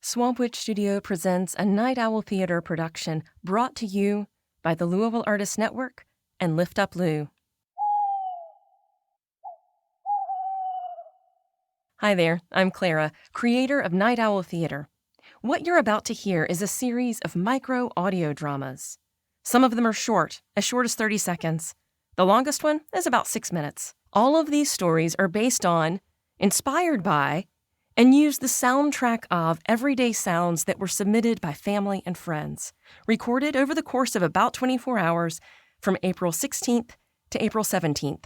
Swamp Witch Studio presents a Night Owl Theater production brought to you by the Louisville Arts Network and Lift Up Lou. Hi there, I'm Clara, creator of Night Owl Theater. What you're about to hear is a series of micro audio dramas. Some of them are short as 30 seconds. The longest one is about 6 minutes. All of these stories are based on, inspired by, and use the soundtrack of everyday sounds that were submitted by family and friends, recorded over the course of about 24 hours from April 16th to April 17th.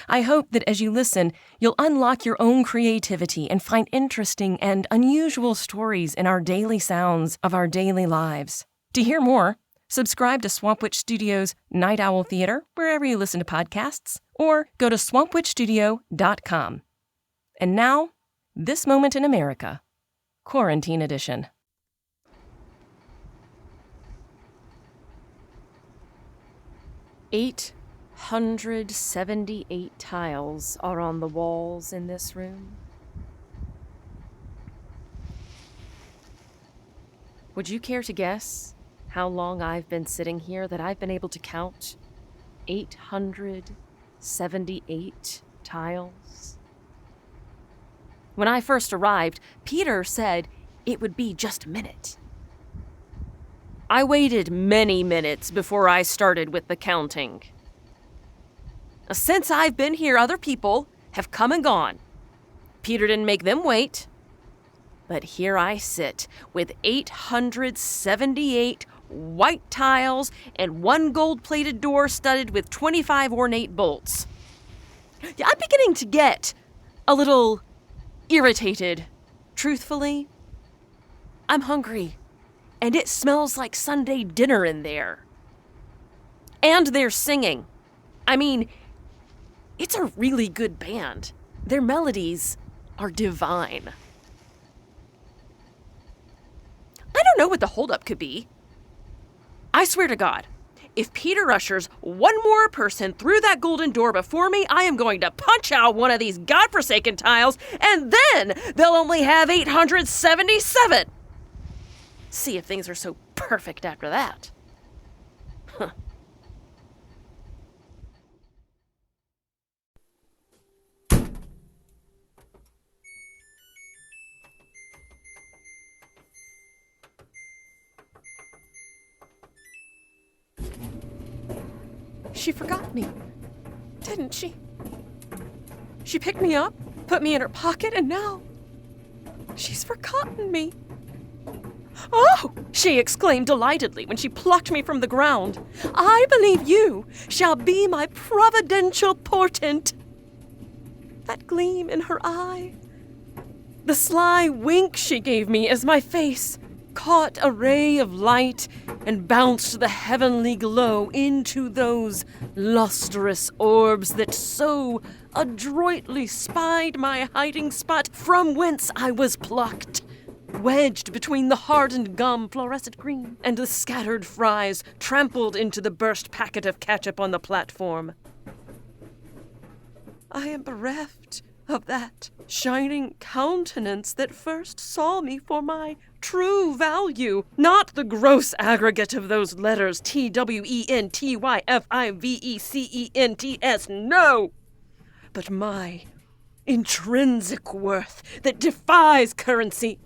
I hope that as you listen, you'll unlock your own creativity and find interesting and unusual stories in our daily sounds of our daily lives. To hear more, subscribe to Swamp Witch Studios' Night Owl Theater wherever you listen to podcasts, or go to swampwitchstudio.com. And now, This Moment in America, Quarantine Edition. $878 tiles are on the walls in this room. Would you care to guess how long I've been sitting here that I've been able to count 878 tiles? When I first arrived, Peter said it would be just a minute. I waited many minutes before I started with the counting. Since I've been here, other people have come and gone. Peter didn't make them wait. But here I sit with 878 white tiles and one gold-plated door studded with 25 ornate bolts. I'm beginning to get a little irritated. Truthfully, I'm hungry, and it smells like Sunday dinner in there. And they're singing. I mean, it's a really good band. Their melodies are divine. I don't know what the holdup could be. I swear to God, if Peter ushers one more person through that golden door before me, I am going to punch out one of these godforsaken tiles, and then they'll only have 877. See if things are so perfect after that. Huh. She forgot me, didn't she? She picked me up, put me in her pocket, and now she's forgotten me. Oh, she exclaimed delightedly when she plucked me from the ground. I believe you shall be my providential portent. That gleam in her eye, the sly wink she gave me as my face caught a ray of light and bounced the heavenly glow into those lustrous orbs that so adroitly spied my hiding spot from whence I was plucked, wedged between the hardened gum fluorescent green and the scattered fries trampled into the burst packet of ketchup on the platform. I am bereft of that shining countenance that first saw me for my true value, not the gross aggregate of those letters TWENTYFIVECENTS, no, but my intrinsic worth that defies currency.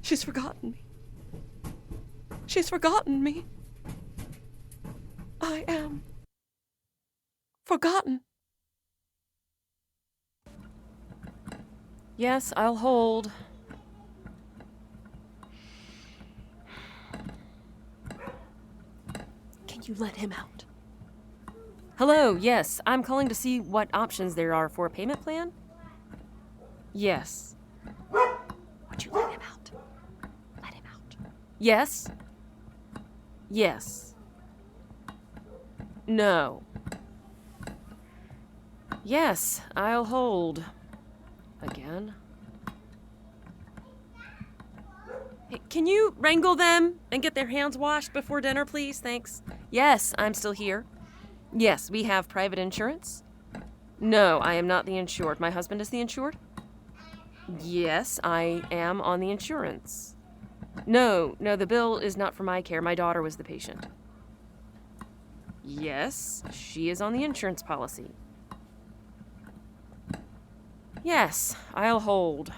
She's forgotten me. She's forgotten me. I am forgotten. Yes, I'll hold. Can you let him out? Hello, yes, I'm calling to see what options there are for a payment plan. Yes. Would you let him out? Let him out. Yes. Yes. No. Yes, I'll hold. Again. Hey, can you wrangle them and get their hands washed before dinner, please? Thanks. Yes, I'm still here. Yes, we have private insurance. No, I am not the insured. My husband is the insured. Yes, I am on the insurance. No, the bill is not for my care. My daughter was the patient. Yes, she is on the insurance policy. Yes, I'll hold.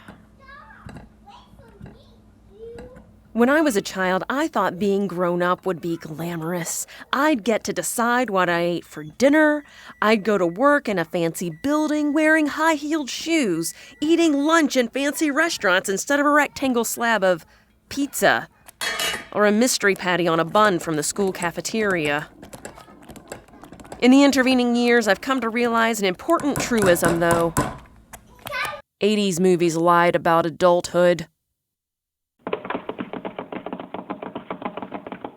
When I was a child, I thought being grown up would be glamorous. I'd get to decide what I ate for dinner. I'd go to work in a fancy building wearing high-heeled shoes, eating lunch in fancy restaurants instead of a rectangle slab of pizza or a mystery patty on a bun from the school cafeteria. In the intervening years, I've come to realize an important truism, though. 80s movies lied about adulthood.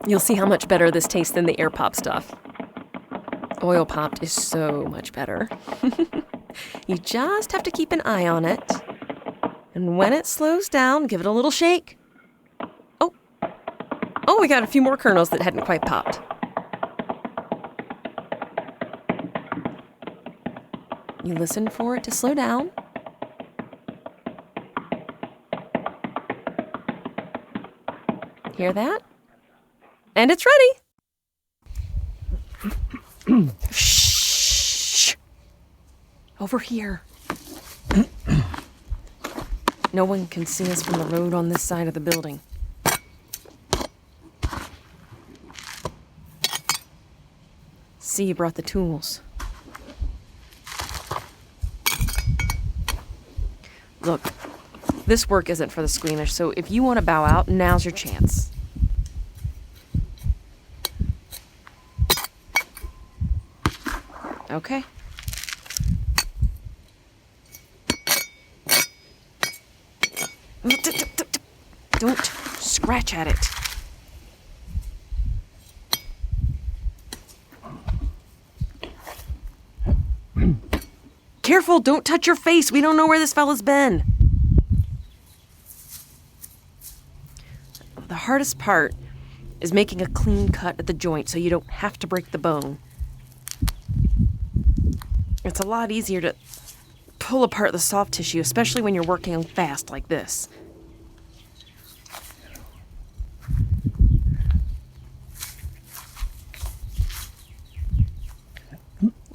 You'll see how much better this tastes than the air pop stuff. Oil popped is so much better. You just have to keep an eye on it. And when it slows down, give it a little shake. Oh, we got a few more kernels that hadn't quite popped. You listen for it to slow down. Hear that? And it's ready. Shh. Over here. No one can see us from the road on this side of the building. See, you brought the tools. Look, this work isn't for the squeamish, so if you want to bow out, now's your chance. Okay. Don't scratch at it. Careful, don't touch your face. We don't know where this fella's been. The hardest part is making a clean cut at the joint so you don't have to break the bone. It's a lot easier to pull apart the soft tissue, especially when you're working fast like this.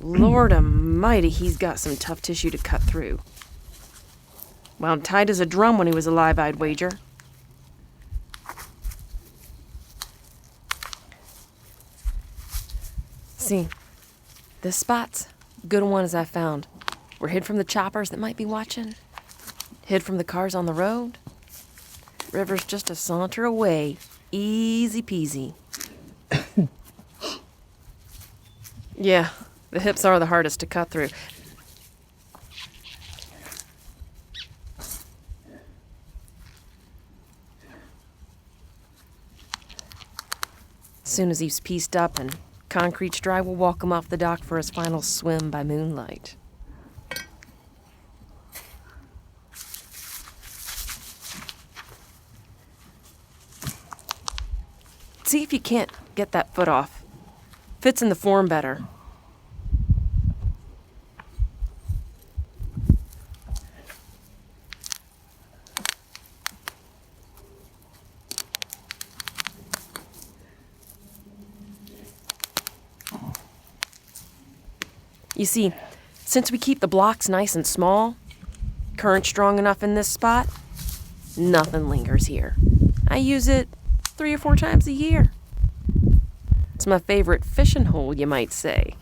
Lord almighty, he's got some tough tissue to cut through. Wound tight as a drum when he was alive, I'd wager. See, this spot's good ones I found. We're hid from the choppers that might be watching. Hid from the cars on the road. River's just a saunter away. Easy peasy. Yeah, the hips are the hardest to cut through. As soon as he's pieced up and concrete's dry, we'll walk him off the dock for his final swim by moonlight. See if you can't get that foot off. Fits in the form better. You see, since we keep the blocks nice and small, current strong enough in this spot, nothing lingers here. I use it 3 or 4 times a year. It's my favorite fishing hole, you might say.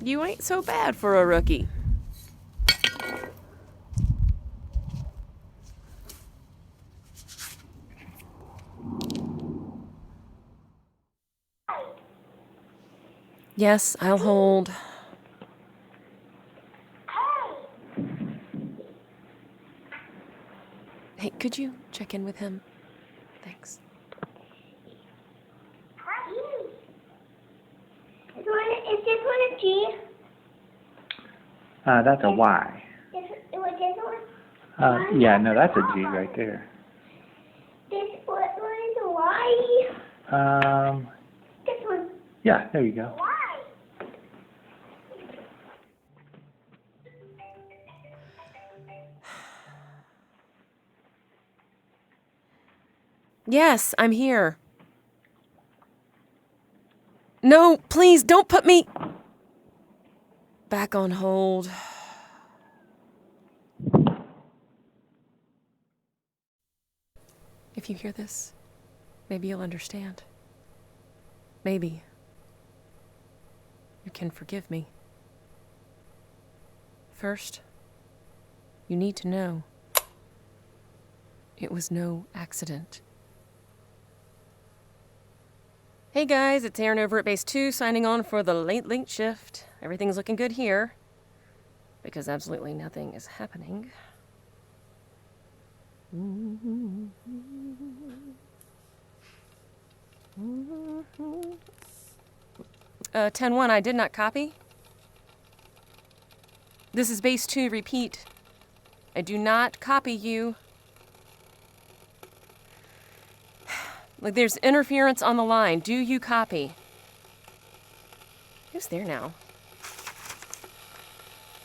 You ain't so bad for a rookie. Yes, I'll hold. Hey, could you check in with him? Thanks. Is this one a G? That's a Y. What this one? Yeah, no, that's a G right there. This one is a Y. This one. Yeah, there you go. Y. Yes, I'm here. No, please, don't put me back on hold. If you hear this, maybe you'll understand. Maybe you can forgive me. First, you need to know it was no accident. Hey guys, it's Aaron over at Base 2 signing on for the late shift. Everything's looking good here because absolutely nothing is happening. 10-1, I did not copy. This is Base 2, repeat. I do not copy you. Like, there's interference on the line. Do you copy? Who's there now?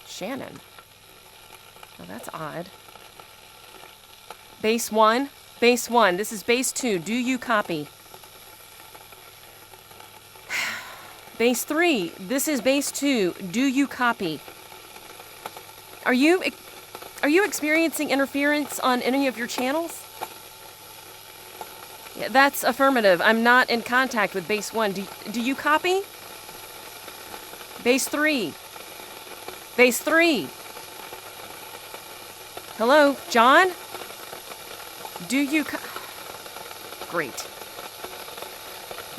Shannon. Oh, that's odd. Base 1. Base 1. This is Base 2. Do you copy? Base 3. This is Base 2. Do you copy? Are you experiencing interference on any of your channels? Yeah, that's affirmative. I'm not in contact with Base 1. Do you copy? Base 3. Base 3. Hello, John? Do you Great.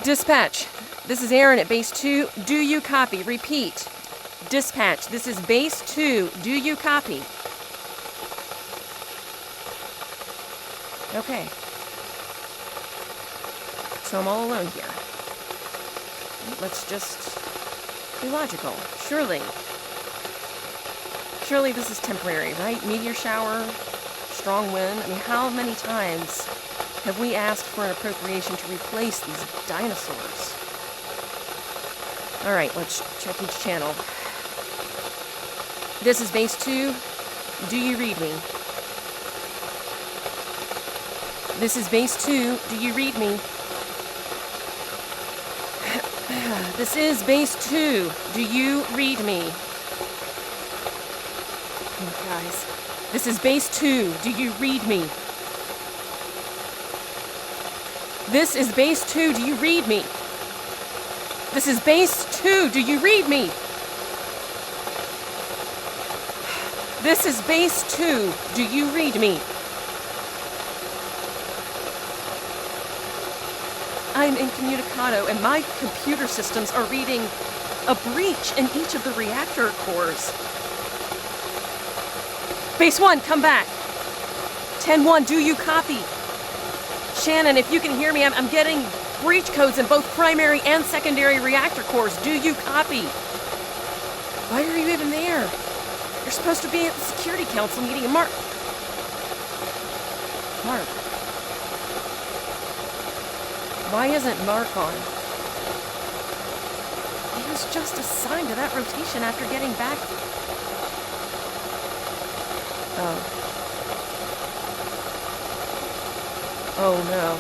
Dispatch. This is Aaron at Base 2. Do you copy? Repeat. Dispatch. This is Base 2. Do you copy? Okay. So I'm all alone here. Let's just be logical. Surely this is temporary, right? Meteor shower, strong wind. I mean, how many times have we asked for an appropriation to replace these dinosaurs? All right, let's check each channel. This is Base 2. Do you read me? This is Base 2. Do you read me? This is Base 2. Do you read me? Come on, guys. This is Base 2. Do you read me? This is Base 2. Do you read me? This is Base 2. Do you read me? This is Base 2. Do you read me? I'm incommunicado, and my computer systems are reading a breach in each of the reactor cores. Base 1, come back. 10-1, do you copy? Shannon, if you can hear me, I'm getting breach codes in both primary and secondary reactor cores. Do you copy? Why are you even there? You're supposed to be at the Security Council meeting. Mark. Why isn't Mark on? He was just assigned to that rotation after getting back. Oh no.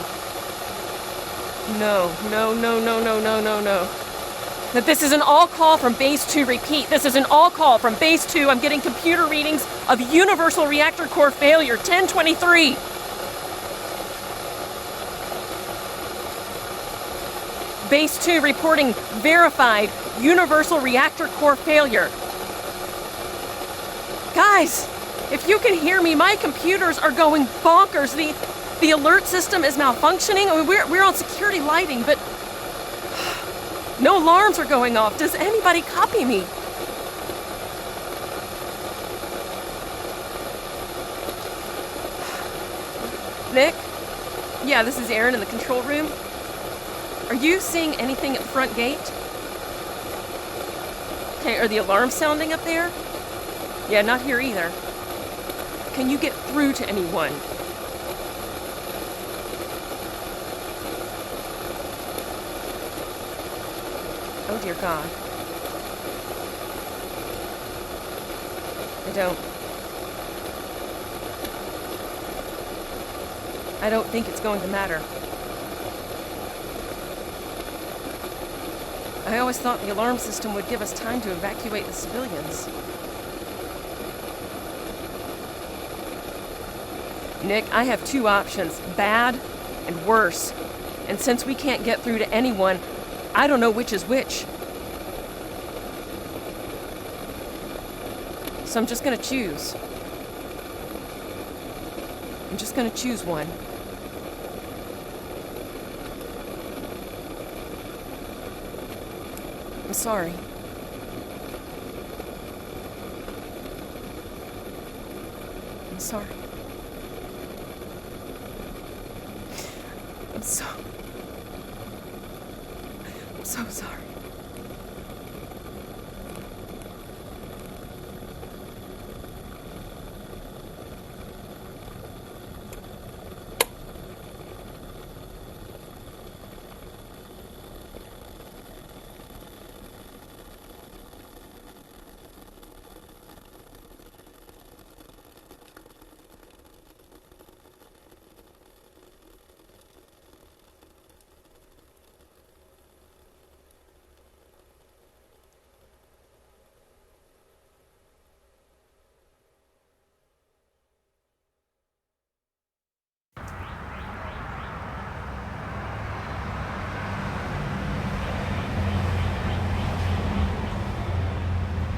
That this is an all call from Base 2. Repeat, this is an all call from Base 2. I'm getting computer readings of universal reactor core failure, 1023. Base 2 reporting verified universal reactor core failure. Guys, if you can hear me, my computers are going bonkers. The alert system is malfunctioning. I mean, we're on security lighting, but no alarms are going off. Does anybody copy me? Nick? Yeah, this is Aaron in the control room. Are you seeing anything at the front gate? Okay, are the alarms sounding up there? Yeah, not here either. Can you get through to anyone? Oh, dear God. I don't think it's going to matter. I always thought the alarm system would give us time to evacuate the civilians. Nick, I have two options, bad and worse. And since we can't get through to anyone, I don't know which is which. So I'm just gonna choose. I'm just gonna choose one. I'm sorry. I'm sorry. I'm so sorry.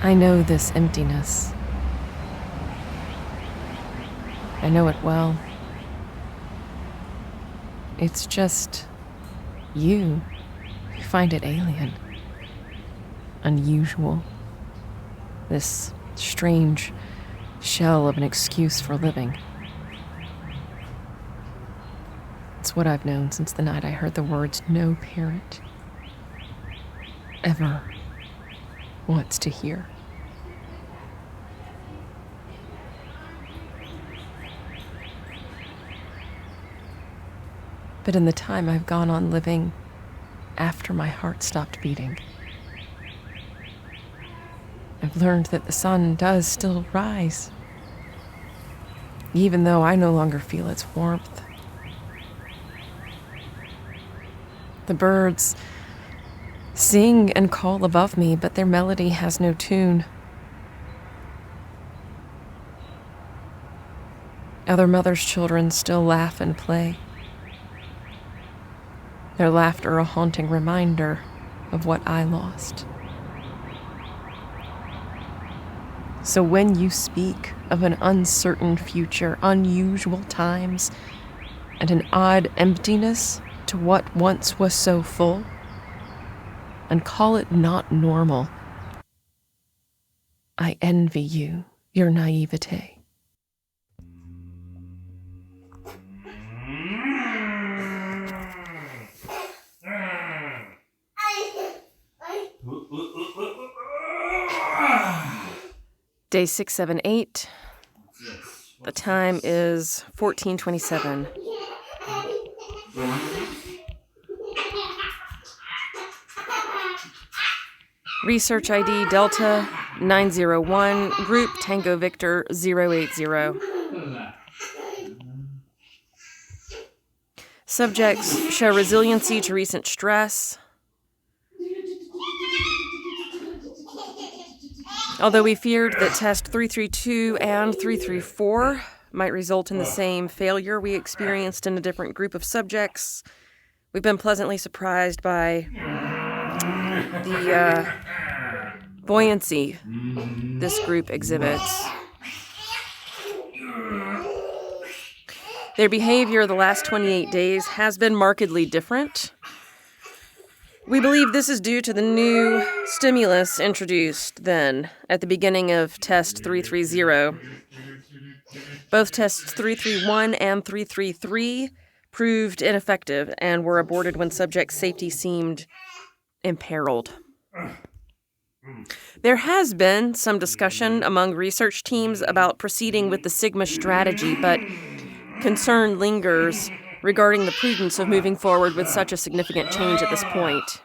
I know this emptiness. I know it well. It's just you who find it alien, unusual. This strange shell of an excuse for living. It's what I've known since the night I heard the words no parent ever wants to hear. But in the time I've gone on living after my heart stopped beating, I've learned that the sun does still rise, even though I no longer feel its warmth. The birds sing and call above me, but their melody has no tune. Other mothers' children still laugh and play. Their laughter a haunting reminder of what I lost. So when you speak of an uncertain future, unusual times, and an odd emptiness to what once was so full, and call it not normal, I envy you, your naivete. Day 678. The time is 14:27. Research ID Delta 901, Group Tango Victor 080. Subjects show resiliency to recent stress. Although we feared that test 332 and 334 might result in the same failure we experienced in a different group of subjects, we've been pleasantly surprised by the buoyancy this group exhibits. Their behavior the last 28 days has been markedly different. We believe this is due to the new stimulus introduced then at the beginning of test 330. Both tests 331 and 333 proved ineffective and were aborted when subject safety seemed imperiled. There has been some discussion among research teams about proceeding with the Sigma strategy, but concern lingers regarding the prudence of moving forward with such a significant change at this point.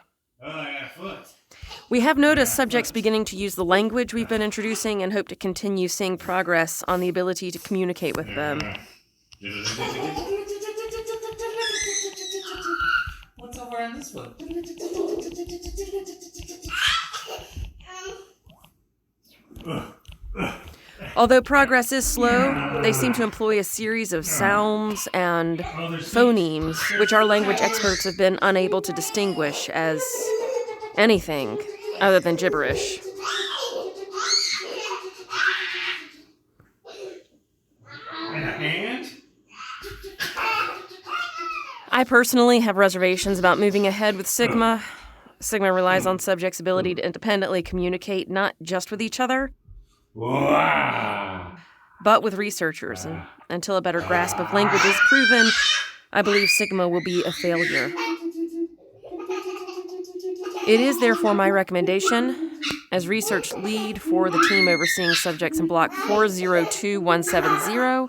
We have noticed subjects beginning to use the language we've been introducing and hope to continue seeing progress on the ability to communicate with them. What's over on this one? Although progress is slow, they seem to employ a series of sounds and phonemes, which our language experts have been unable to distinguish as anything other than gibberish. And a hand? I personally have reservations about moving ahead with Sigma. Sigma relies on subjects' ability to independently communicate not just with each other, but with researchers. And until a better grasp of language is proven, I believe Sigma will be a failure. It is therefore my recommendation, as research lead for the team overseeing subjects in Block 402170,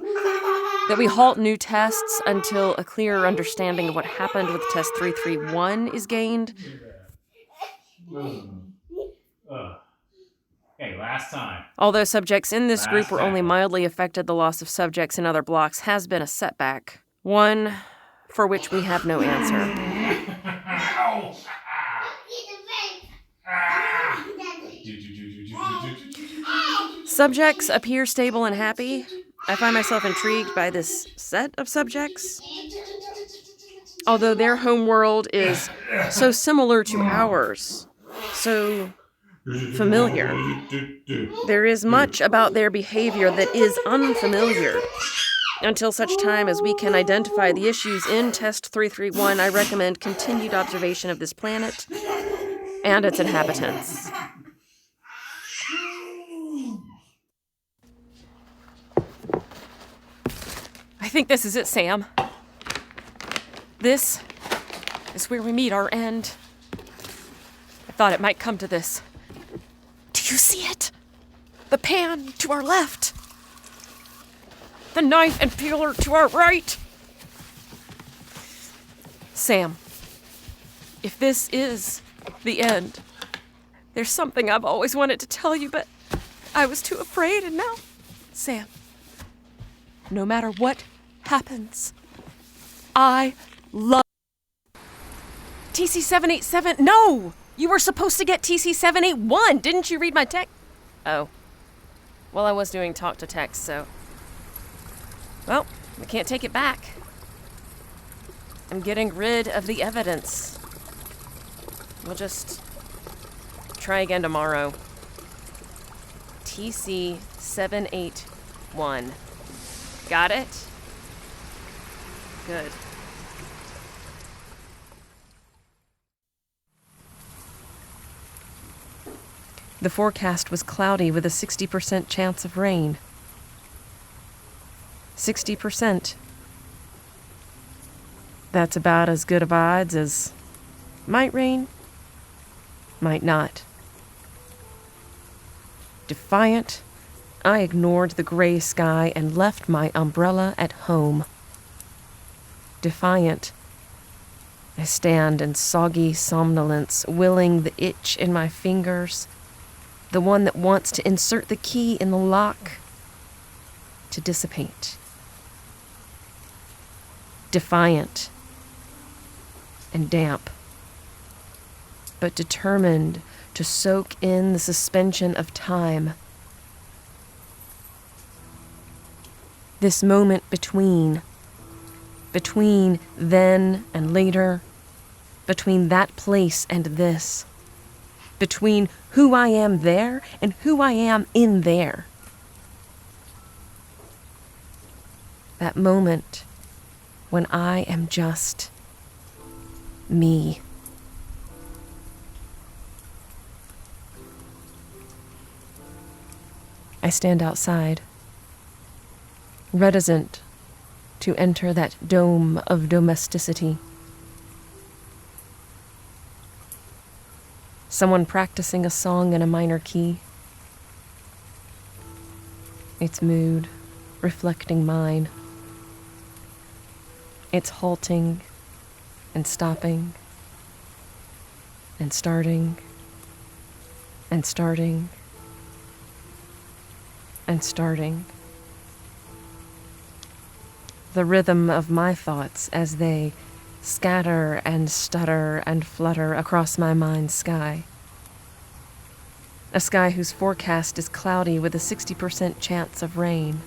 that we halt new tests until a clearer understanding of what happened with Test 331 is gained. Hey, last time. Although subjects in this group were only mildly affected, the loss of subjects in other blocks has been a setback, one for which we have no answer. Subjects appear stable and happy. I find myself intrigued by this set of subjects. Although their home world is so similar to ours, so familiar, there is much about their behavior that is unfamiliar. Until such time as we can identify the issues in Test 331, I recommend continued observation of this planet and its inhabitants. I think this is it, Sam. This is where we meet our end. I thought it might come to this. Do you see it? The pan to our left. The knife and peeler to our right. Sam, if this is the end, there's something I've always wanted to tell you, but I was too afraid, and now, Sam, no matter what happens, I love TC787. No! You were supposed to get TC781. Didn't you read my text? Oh. Well, I was doing talk to text, so. Well, we can't take it back. I'm getting rid of the evidence. We'll just try again tomorrow. TC781. Got it? Good. The forecast was cloudy with a 60% chance of rain. 60%. That's about as good of odds as might rain, might not. Defiant, I ignored the gray sky and left my umbrella at home. Defiant, I stand in soggy somnolence, willing the itch in my fingers, the one that wants to insert the key in the lock, to dissipate. Defiant and damp, but determined to soak in the suspension of time. This moment between then and later, between that place and this, between who I am there and who I am in there. That moment when I am just me. I stand outside, reticent to enter that dome of domesticity. Someone practicing a song in a minor key. Its mood reflecting mine. It's halting and stopping and starting and starting and starting. The rhythm of my thoughts as they scatter and stutter and flutter across my mind's sky. A sky whose forecast is cloudy with a 60% chance of rain.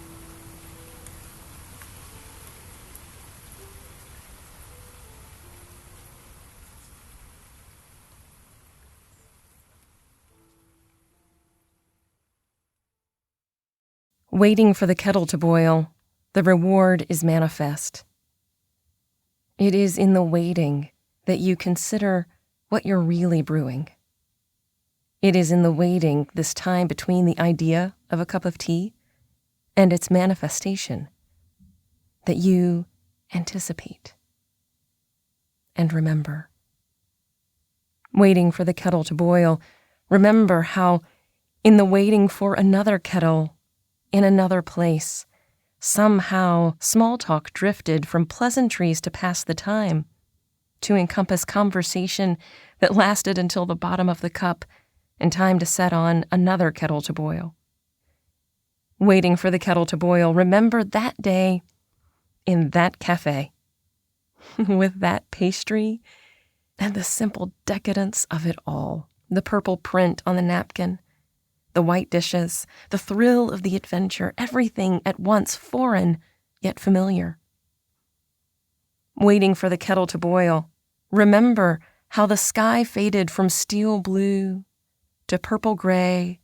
Waiting for the kettle to boil, the reward is manifest. It is in the waiting that you consider what you're really brewing. It is in the waiting, this time between the idea of a cup of tea and its manifestation, that you anticipate and remember. Waiting for the kettle to boil, remember how, in the waiting for another kettle, in another place, somehow small talk drifted from pleasantries to pass the time, to encompass conversation that lasted until the bottom of the cup and time to set on another kettle to boil. Waiting for the kettle to boil, remember that day in that cafe, with that pastry and the simple decadence of it all, the purple print on the napkin, the white dishes, the thrill of the adventure, everything at once foreign yet familiar. Waiting for the kettle to boil, remember how the sky faded from steel blue to purple gray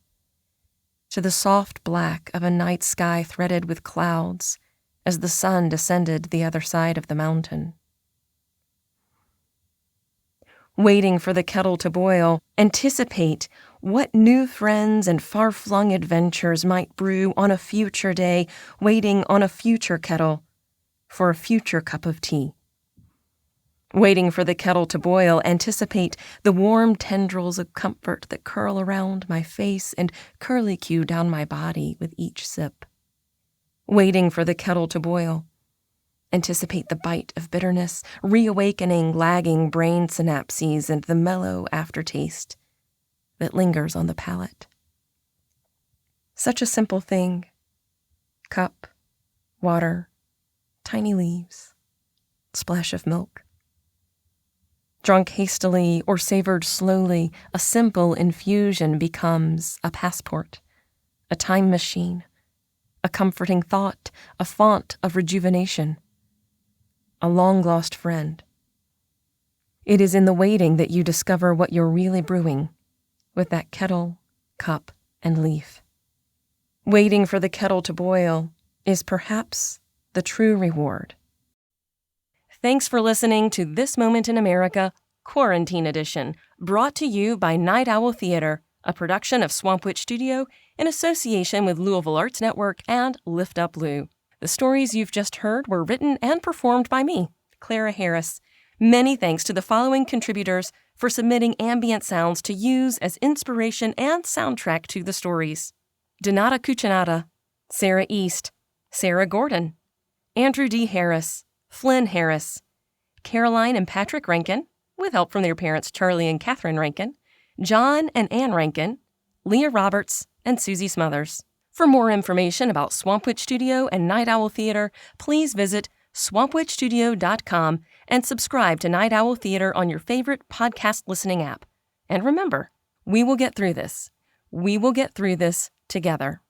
to the soft black of a night sky threaded with clouds as the sun descended the other side of the mountain. Waiting for the kettle to boil, anticipate what new friends and far-flung adventures might brew on a future day, waiting on a future kettle for a future cup of tea. Waiting for the kettle to boil, anticipate the warm tendrils of comfort that curl around my face and curlicue down my body with each sip. Waiting for the kettle to boil, anticipate the bite of bitterness, reawakening lagging brain synapses and the mellow aftertaste that lingers on the palate. Such a simple thing. Cup, water, tiny leaves, splash of milk. Drunk hastily or savored slowly, a simple infusion becomes a passport, a time machine, a comforting thought, a font of rejuvenation, a long-lost friend. It is in the waiting that you discover what you're really brewing with that kettle, cup, and leaf. Waiting for the kettle to boil is perhaps the true reward. Thanks for listening to This Moment in America, Quarantine Edition, brought to you by Night Owl Theater, a production of Swamp Witch Studio in association with Louisville Arts Network and Lift Up Lou. The stories you've just heard were written and performed by me, Clara Harris. Many thanks to the following contributors for submitting ambient sounds to use as inspiration and soundtrack to the stories: Donata Cucinata, Sarah East, Sarah Gordon, Andrew D. Harris, Flynn Harris, Caroline and Patrick Rankin, with help from their parents Charlie and Catherine Rankin, John and Ann Rankin, Leah Roberts, and Susie Smothers. For more information about Swamp Witch Studio and Night Owl Theater, please visit swampwitchstudio.com and subscribe to Night Owl Theater on your favorite podcast listening app. And remember, we will get through this. We will get through this together.